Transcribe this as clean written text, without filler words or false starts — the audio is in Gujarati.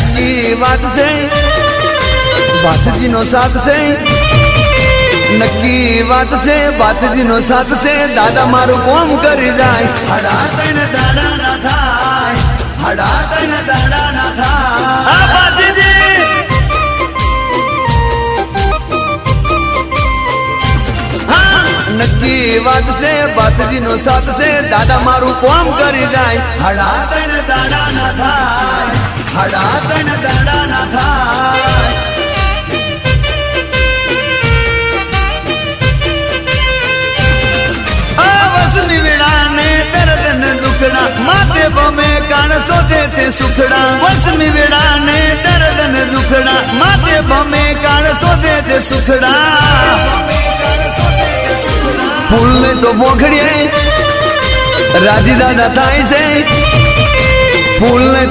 નક્કી વાત છે ભાથજીનો સાથ છે નક્કી વાત છે ભાથજીનો સાથ છે દાદા મારું કોમ કરી જાય હડા તને દાડા ના થાય હડા તને દાડા ના થાય ભાથજી નક્કી વાત છે ભાથજીનો સાથ છે દાદા મારું કોમ કરી જાય હડા તને દાડા ના થાય હડા તને દાડા ના થાય વસની વેળાને દર્દ ને દુખડા માથે બમે કાણ શોધે છે સુખડા વસની વેળાને દર્દ ને દુખડા માથે બમે કાણ શોધે છે સુખડા ફૂલ ને તો પોખડીએ રાજી દાદા થાય છે ફૂલ ને